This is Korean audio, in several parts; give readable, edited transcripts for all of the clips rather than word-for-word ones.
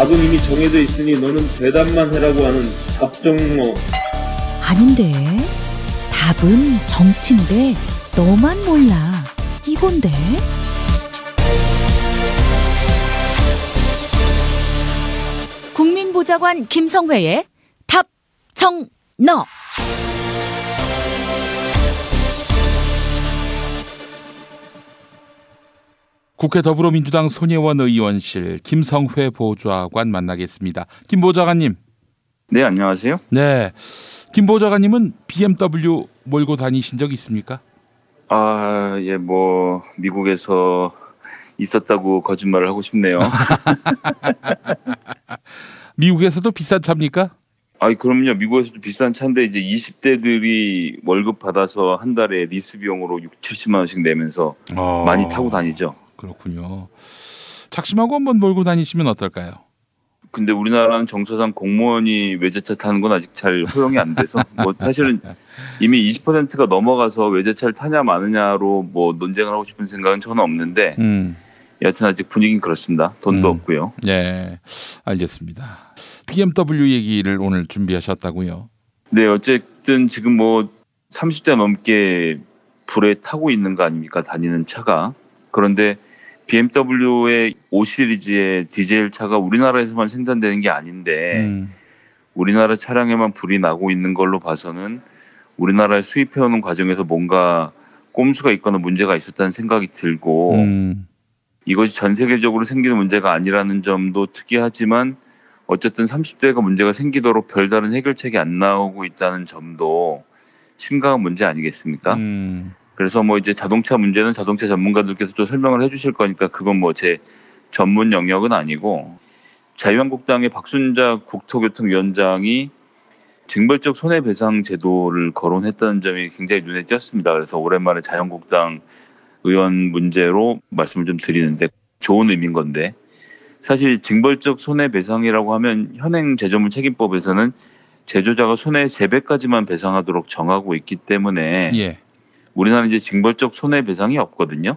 답은 이미 정해져 있으니 너는 대답만 해라고 하는 답정너. 아닌데. 답은 정치인데 너만 몰라. 이건데. 국민보좌관 김성회의 답정너. 국회 더불어민주당 손혜원 의원실 김성회 보좌관 만나겠습니다. 김 보좌관님. 네, 안녕하세요. 네, 김 보좌관님은 BMW 몰고 다니신 적 있습니까? 예, 미국에서 있었다고 거짓말을 하고 싶네요. 미국에서도 비싼 차입니까? 그럼요. 미국에서도 비싼 차인데 이제 20대들이 월급 받아서 한 달에 리스 비용으로 70만 원씩 내면서 많이 타고 다니죠. 그렇군요. 작심하고 한번 몰고 다니시면 어떨까요? 근데 우리나라는 정서상 공무원이 외제차 타는 건 아직 잘 허용이 안 돼서 사실은 이미 20%가 넘어가서 외제차를 타냐 마느냐로 논쟁을 하고 싶은 생각은 저는 없는데 여하튼 아직 분위기는 그렇습니다. 돈도 없고요. 네, 알겠습니다. BMW 얘기를 오늘 준비하셨다고요? 네, 어쨌든 지금 30대 넘게 불에 타고 있는 거 아닙니까? 다니는 차가. 그런데 BMW의 5 시리즈의 디젤 차가 우리나라에서만 생산되는 게 아닌데 우리나라 차량에만 불이 나고 있는 걸로 봐서는 우리나라에 수입해오는 과정에서 뭔가 꼼수가 있거나 문제가 있었다는 생각이 들고 이것이 전 세계적으로 생기는 문제가 아니라는 점도 특이하지만 어쨌든 30대가 문제가 생기도록 별다른 해결책이 안 나오고 있다는 점도 심각한 문제 아니겠습니까? 그래서 이제 자동차 문제는 자동차 전문가들께서 또 설명을 해주실 거니까 그건 제 전문 영역은 아니고 자유한국당의 박순자 국토교통위원장이 징벌적 손해배상 제도를 거론했다는 점이 굉장히 눈에 띄었습니다. 그래서 오랜만에 자유한국당 의원 문제로 말씀을 좀 드리는데 좋은 의미인 건데 사실 징벌적 손해배상이라고 하면 현행 제조물 책임법에서는 제조자가 손해 3배까지만 배상하도록 정하고 있기 때문에 우리나라는 이제 징벌적 손해배상이 없거든요.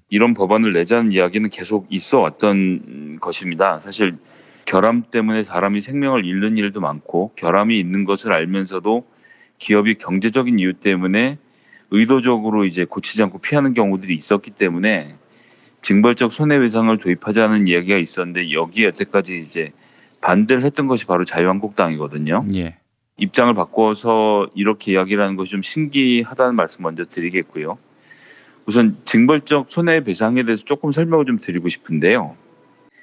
이런 법안을 내자는 이야기는 계속 있어 왔던 것입니다. 사실 결함 때문에 사람이 생명을 잃는 일도 많고 결함이 있는 것을 알면서도 기업이 경제적인 이유 때문에 의도적으로 이제 고치지 않고 피하는 경우들이 있었기 때문에 징벌적 손해배상을 도입하자는 이야기가 있었는데 여기에 여태까지 이제 반대를 했던 것이 바로 자유한국당이거든요. 입장을 바꿔서 이렇게 이야기를 하는 것이 좀 신기하다는 말씀 먼저 드리겠고요. 우선 징벌적 손해배상에 대해서 조금 설명을 좀 드리고 싶은데요.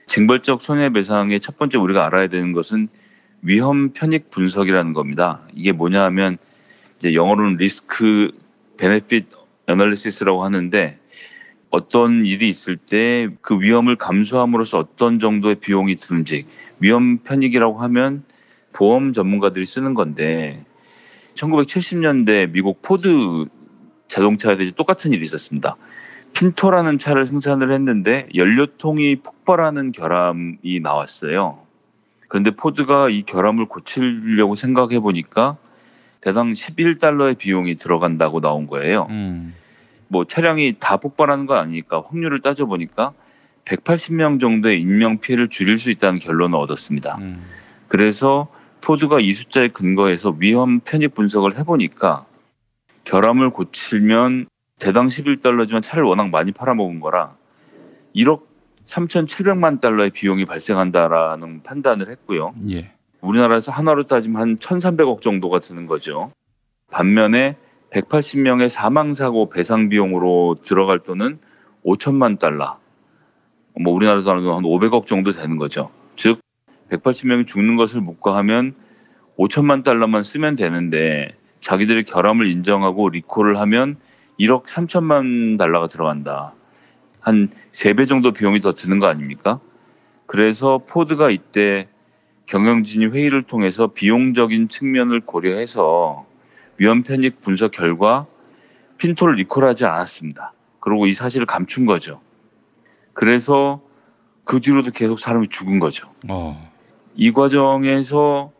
징벌적 손해배상의 첫 번째 우리가 알아야 되는 것은 위험 편익 분석이라는 겁니다. 이게 뭐냐 하면 이제 영어로는 리스크 베네핏 애널리시스라고 하는데 어떤 일이 있을 때 그 위험을 감수함으로써 어떤 정도의 비용이 드는지 위험 편익이라고 하면 보험 전문가들이 쓰는 건데 1970년대 미국 포드 자동차에서 똑같은 일이 있었습니다. 핀토라는 차를 생산을 했는데 연료통이 폭발하는 결함이 나왔어요. 그런데 포드가 이 결함을 고치려고 생각해 보니까 대당 $11의 비용이 들어간다고 나온 거예요. 차량이 다 폭발하는 건 아니니까 확률을 따져보니까 180명 정도의 인명피해를 줄일 수 있다는 결론을 얻었습니다. 그래서 포드가 이 숫자에 근거해서 위험 편익 분석을 해보니까 결함을 고치면 대당 $11지만 차를 워낙 많이 팔아먹은 거라 1억 3,700만 달러의 비용이 발생한다라는 판단을 했고요. 우리나라에서 하나로 따지면 한 1,300억 정도가 드는 거죠. 반면에 180명의 사망사고 배상 비용으로 들어갈 돈은 5천만 달러. 우리나라 돈으로 한 500억 정도 되는 거죠. 즉 180명이 죽는 것을 묵과하면 5천만 달러만 쓰면 되는데 자기들의 결함을 인정하고 리콜을 하면 1억 3천만 달러가 들어간다. 한 3배 정도 비용이 더 드는 거 아닙니까? 그래서 포드가 이때 경영진이 회의를 통해서 비용적인 측면을 고려해서 위험 편익 분석 결과 핀토를 리콜하지 않았습니다. 그리고 이 사실을 감춘 거죠. 그래서 그 뒤로도 계속 사람이 죽은 거죠. 이 과정에서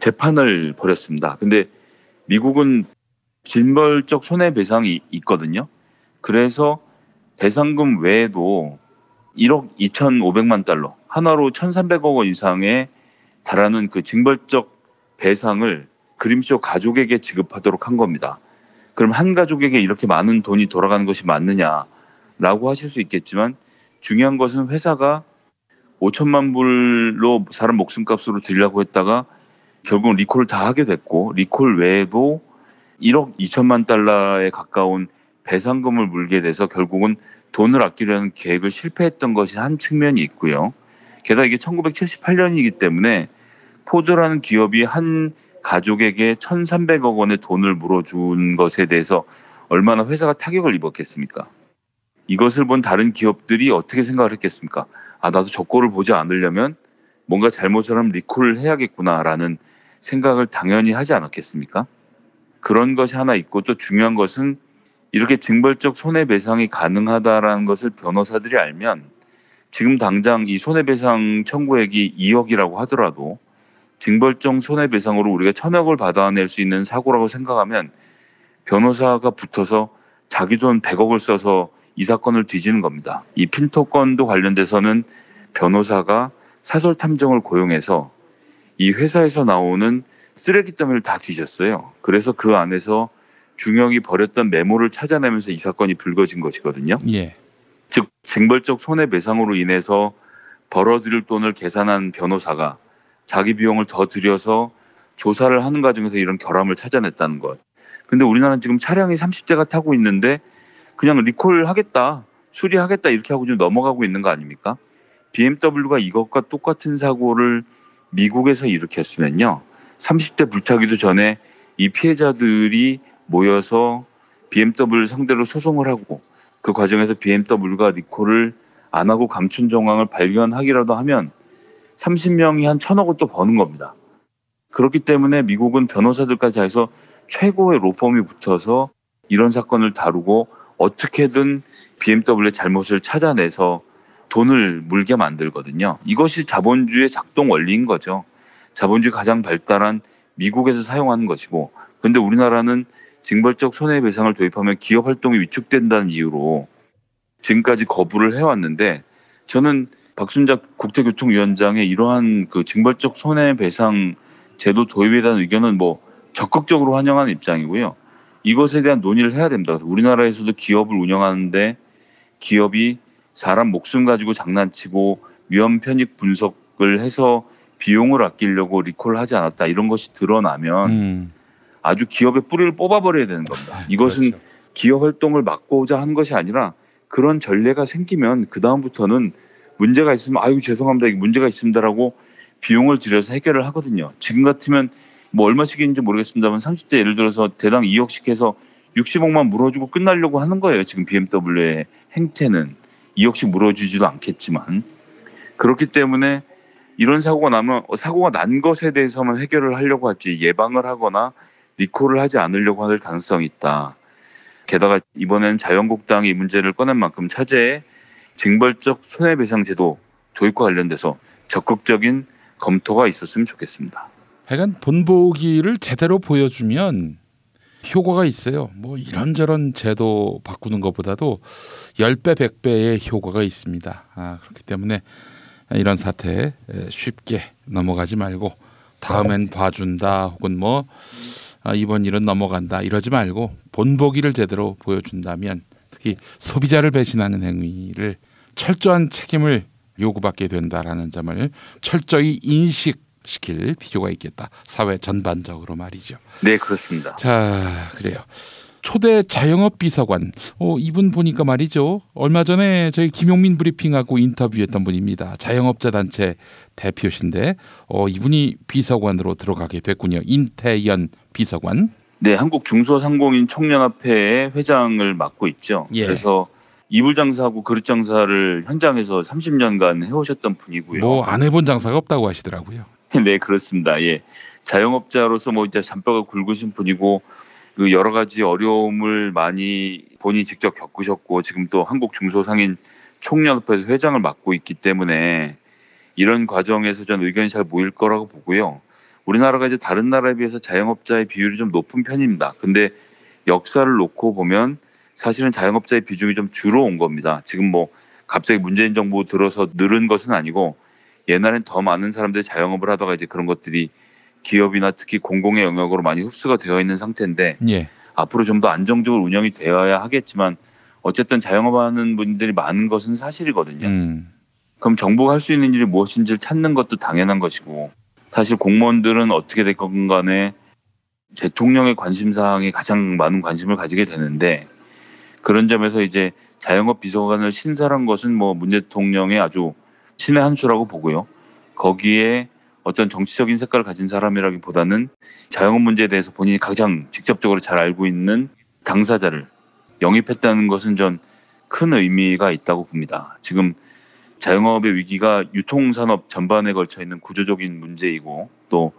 재판을 벌였습니다. 근데 미국은 징벌적 손해배상이 있거든요. 그래서 배상금 외에도 1억 2,500만 달러, 한화로 1,300억 원 이상에 달하는 그 징벌적 배상을 그림쇼 가족에게 지급하도록 한 겁니다. 그럼 한 가족에게 이렇게 많은 돈이 돌아가는 것이 맞느냐라고 하실 수 있겠지만 중요한 것은 회사가 5천만 불로 사람 목숨값으로 들려고 했다가 결국은 리콜을 다 하게 됐고 리콜 외에도 1억 2천만 달러에 가까운 배상금을 물게 돼서 결국은 돈을 아끼려는 계획을 실패했던 것이 한 측면이 있고요. 게다가 이게 1978년이기 때문에 포드라는 기업이 한 가족에게 1,300억 원의 돈을 물어준 것에 대해서 얼마나 회사가 타격을 입었겠습니까? 이것을 본 다른 기업들이 어떻게 생각을 했겠습니까? 나도 저 꼴을 보지 않으려면 뭔가 잘못을 하면 리콜을 해야겠구나라는 생각을 당연히 하지 않았겠습니까? 그런 것이 하나 있고 또 중요한 것은 이렇게 징벌적 손해배상이 가능하다라는 것을 변호사들이 알면 지금 당장 이 손해배상 청구액이 2억이라고 하더라도 징벌적 손해배상으로 우리가 1,000억을 받아낼 수 있는 사고라고 생각하면 변호사가 붙어서 자기 돈 100억을 써서 이 사건을 뒤지는 겁니다. 이 핀토 건도 관련돼서는 변호사가 사설 탐정을 고용해서 이 회사에서 나오는 쓰레기 더미를 다 뒤졌어요. 그래서 그 안에서 중형이 버렸던 메모를 찾아내면서 이 사건이 불거진 것이거든요. 예. 즉 징벌적 손해배상으로 인해서 벌어들일 돈을 계산한 변호사가 자기 비용을 더 들여서 조사를 하는 과정에서 이런 결함을 찾아냈다는 것. 근데 우리나라는 지금 차량이 30대가 타고 있는데 그냥 리콜하겠다, 수리하겠다 이렇게 하고 좀 넘어가고 있는 거 아닙니까? BMW가 이것과 똑같은 사고를 미국에서 일으켰으면요. 30대 불타기도 전에 이 피해자들이 모여서 BMW를 상대로 소송을 하고 그 과정에서 BMW가 리콜을 안 하고 감춘 정황을 발견하기라도 하면 30명이 한 1,000억을 또 버는 겁니다. 그렇기 때문에 미국은 변호사들까지 해서 최고의 로펌이 붙어서 이런 사건을 다루고 어떻게든 BMW의 잘못을 찾아내서 돈을 물게 만들거든요. 이것이 자본주의의 작동 원리인 거죠. 자본주의 가장 발달한 미국에서 사용하는 것이고, 그런데 우리나라는 징벌적 손해배상을 도입하면 기업 활동이 위축된다는 이유로 지금까지 거부를 해왔는데, 저는 박순작 국제교통위원장의 이러한 그 징벌적 손해배상 제도 도입에 대한 의견은 적극적으로 환영하는 입장이고요. 이것에 대한 논의를 해야 됩니다. 우리나라에서도 기업을 운영하는데 기업이 사람 목숨 가지고 장난치고 위험 편익 분석을 해서 비용을 아끼려고 리콜을 하지 않았다 이런 것이 드러나면 아주 기업의 뿌리를 뽑아버려야 되는 겁니다. 이것은 그렇죠. 기업 활동을 막고자 하는 것이 아니라 그런 전례가 생기면 그 다음부터는 문제가 있으면 아유 죄송합니다 이게 문제가 있습니다라고 비용을 들여서 해결을 하거든요. 지금 같으면 얼마씩인지 모르겠습니다만 30대 예를 들어서 대당 2억씩 해서 60억만 물어주고 끝나려고 하는 거예요. 지금 BMW의 행태는 2억씩 물어주지도 않겠지만 그렇기 때문에 이런 사고가 난 것에 대해서만 해결을 하려고 하지 예방을 하거나 리콜을 하지 않으려고 할 가능성이 있다. 게다가 이번엔 자유한국당이 이 문제를 꺼낸 만큼 차제에 징벌적 손해배상 제도 도입과 관련돼서 적극적인 검토가 있었으면 좋겠습니다. 하여간 본보기를 제대로 보여주면 효과가 있어요. 이런저런 제도 바꾸는 것보다도 10배, 100배의 효과가 있습니다. 그렇기 때문에 이런 사태에 쉽게 넘어가지 말고 다음엔 봐준다 혹은 이번 일은 넘어간다 이러지 말고 본보기를 제대로 보여준다면 특히 소비자를 배신하는 행위를 철저한 책임을 요구받게 된다라는 점을 철저히 인식시킬 필요가 있겠다. 사회 전반적으로 말이죠. 네, 그렇습니다. 자, 그래요. 초대 자영업 비서관 이분 보니까 말이죠. 얼마 전에 저희 김용민 브리핑하고 인터뷰했던 분입니다. 자영업자 단체 대표신데 이분이 비서관으로 들어가게 됐군요. 인태연 비서관. 네, 한국 중소상공인 청년협회의 회장을 맡고 있죠. 예. 그래서 이불 장사하고 그릇 장사를 현장에서 30년간 해오셨던 분이고요. 안 해본 장사가 없다고 하시더라고요. 네, 그렇습니다. 예, 자영업자로서 이제 잔뼈가 굵으신 분이고 그 여러 가지 어려움을 많이 본인이 직접 겪으셨고 지금 또 한국 중소상인 총연합회에서 회장을 맡고 있기 때문에 이런 과정에서 전 의견이 잘 모일 거라고 보고요. 우리나라가 이제 다른 나라에 비해서 자영업자의 비율이 좀 높은 편입니다. 근데 역사를 놓고 보면 사실은 자영업자의 비중이 좀 줄어온 겁니다. 지금 갑자기 문재인 정부 들어서 늘은 것은 아니고 옛날엔 더 많은 사람들이 자영업을 하다가 이제 그런 것들이 기업이나 특히 공공의 영역으로 많이 흡수가 되어 있는 상태인데 예. 앞으로 좀 더 안정적으로 운영이 되어야 하겠지만 어쨌든 자영업하는 분들이 많은 것은 사실이거든요. 그럼 정부가 할 수 있는 일이 무엇인지를 찾는 것도 당연한 것이고 사실 공무원들은 어떻게 됐건 간에 대통령의 관심사항에 가장 많은 관심을 가지게 되는데 그런 점에서 이제 자영업 비서관을 신설한 것은 뭐 문 대통령의 아주 신의 한 수라고 보고요. 거기에 어떤 정치적인 색깔을 가진 사람이라기보다는 자영업 문제에 대해서 본인이 가장 직접적으로 잘 알고 있는 당사자를 영입했다는 것은 전 큰 의미가 있다고 봅니다. 지금 자영업의 위기가 유통산업 전반에 걸쳐 있는 구조적인 문제이고 또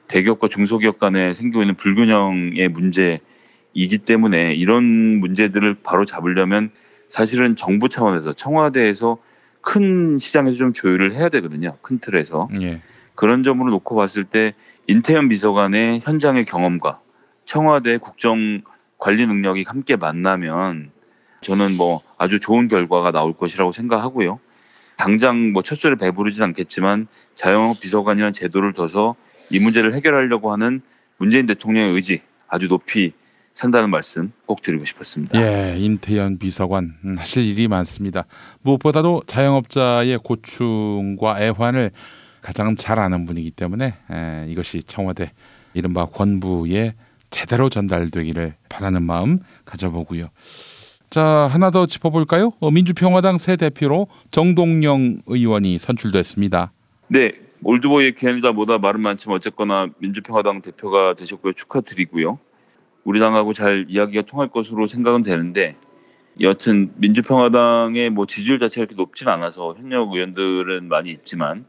대기업과 중소기업 간에 생기고 있는 불균형의 문제이기 때문에 이런 문제들을 바로 잡으려면 사실은 정부 차원에서 청와대에서 큰 시장에서 좀 조율을 해야 되거든요. 큰 틀에서. 예. 그런 점으로 놓고 봤을 때 인태현 비서관의 현장의 경험과 청와대 국정 관리 능력이 함께 만나면 저는 뭐 아주 좋은 결과가 나올 것이라고 생각하고요. 당장 뭐 첫술에 배부르진 않겠지만 자영업 비서관이라는 제도를 둬서 이 문제를 해결하려고 하는 문재인 대통령의 의지 아주 높이 산다는 말씀 꼭 드리고 싶었습니다. 예, 인태현 비서관 하실 일이 많습니다. 무엇보다도 자영업자의 고충과 애환을 가장 잘 아는 분이기 때문에 이것이 청와대 이른바 권부에 제대로 전달되기를 바라는 마음 가져보고요. 자, 하나 더 짚어볼까요? 민주평화당 새 대표로 정동영 의원이 선출됐습니다. 네, 올드보이의 기한이다 뭐다 말은 많지만 어쨌거나 민주평화당 대표가 되셨고요. 축하드리고요. 우리 당하고 잘 이야기가 통할 것으로 생각은 되는데 여튼 민주평화당의 뭐 지지율 자체가 그렇게 높진 않아서 현역 의원들은 많이 있지만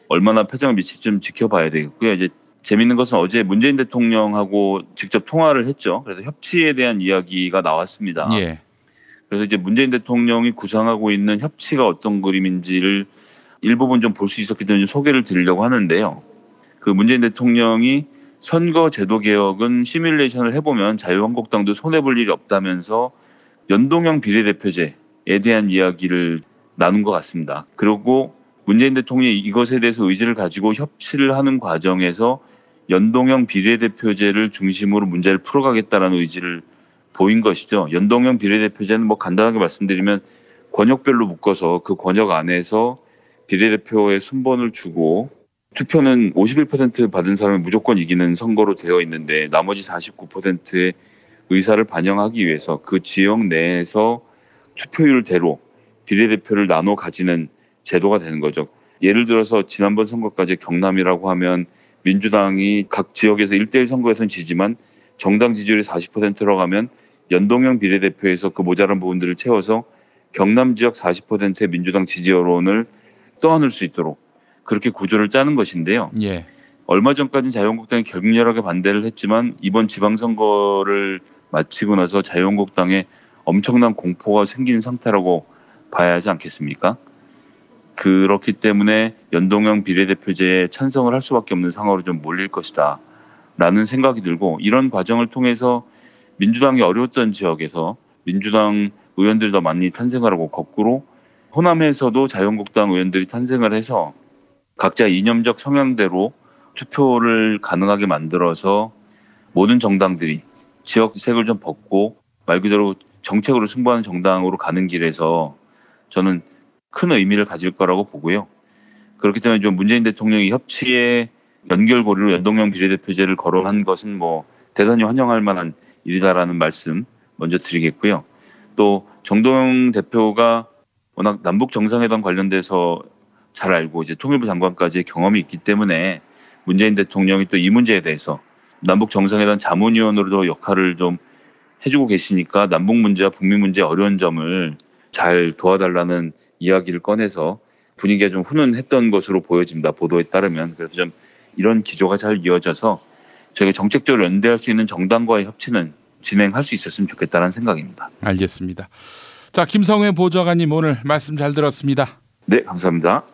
얼마나 파장을 미칠지 좀 지켜봐야 되겠고요. 이제 재밌는 것은 어제 문재인 대통령하고 직접 통화를 했죠. 그래서 협치에 대한 이야기가 나왔습니다. 예. 그래서 이제 문재인 대통령이 구상하고 있는 협치가 어떤 그림인지를 일부분 좀 볼 수 있었기 때문에 소개를 드리려고 하는데요. 그 문재인 대통령이 선거 제도 개혁은 시뮬레이션을 해보면 자유한국당도 손해볼 일이 없다면서 연동형 비례대표제에 대한 이야기를 나눈 것 같습니다. 그리고 문재인 대통령이 이것에 대해서 의지를 가지고 협치를 하는 과정에서 연동형 비례대표제를 중심으로 문제를 풀어가겠다라는 의지를 보인 것이죠. 연동형 비례대표제는 뭐 간단하게 말씀드리면 권역별로 묶어서 그 권역 안에서 비례대표의 순번을 주고 투표는 51% 받은 사람이 무조건 이기는 선거로 되어 있는데 나머지 49%의 의사를 반영하기 위해서 그 지역 내에서 투표율대로 비례대표를 나눠 가지는 제도가 되는 거죠. 예를 들어서 지난번 선거까지 경남이라고 하면 민주당이 각 지역에서 1대1 선거에서는 지지만 정당 지지율이 40%로 가면 연동형 비례대표에서 그 모자란 부분들을 채워서 경남 지역 40%의 민주당 지지 여론을 떠안을 수 있도록 그렇게 구조를 짜는 것인데요. 예. 얼마 전까지는 자유한국당이 격렬하게 반대를 했지만 이번 지방선거를 마치고 나서 자유한국당에 엄청난 공포가 생긴 상태라고 봐야 하지 않겠습니까? 그렇기 때문에 연동형 비례대표제에 찬성을 할 수밖에 없는 상황으로 좀 몰릴 것이다 라는 생각이 들고 이런 과정을 통해서 민주당이 어려웠던 지역에서 민주당 의원들이 더 많이 탄생을 하고 거꾸로 호남에서도 자유한국당 의원들이 탄생을 해서 각자 이념적 성향대로 투표를 가능하게 만들어서 모든 정당들이 지역색을 좀 벗고 말 그대로 정책으로 승부하는 정당으로 가는 길에서 저는 큰 의미를 가질 거라고 보고요. 그렇기 때문에 좀 문재인 대통령이 협치의 연결고리로 연동형 비례대표제를 거론한 것은 뭐 대단히 환영할 만한 일이다라는 말씀 먼저 드리겠고요. 또 정동영 대표가 워낙 남북 정상회담 관련돼서 잘 알고 이제 통일부 장관까지의 경험이 있기 때문에 문재인 대통령이 또 이 문제에 대해서 남북 정상회담 자문위원으로도 역할을 좀 해주고 계시니까 남북 문제와 북미 문제의 어려운 점을 잘 도와달라는 이야기를 꺼내서 분위기가 좀 훈훈했던 것으로 보여집니다. 보도에 따르면. 그래서 좀 이런 기조가 잘 이어져서 저희가 정책적으로 연대할 수 있는 정당과의 협치는 진행할 수 있었으면 좋겠다는 생각입니다. 알겠습니다. 자, 김성회 보좌관님 오늘 말씀 잘 들었습니다. 네, 감사합니다.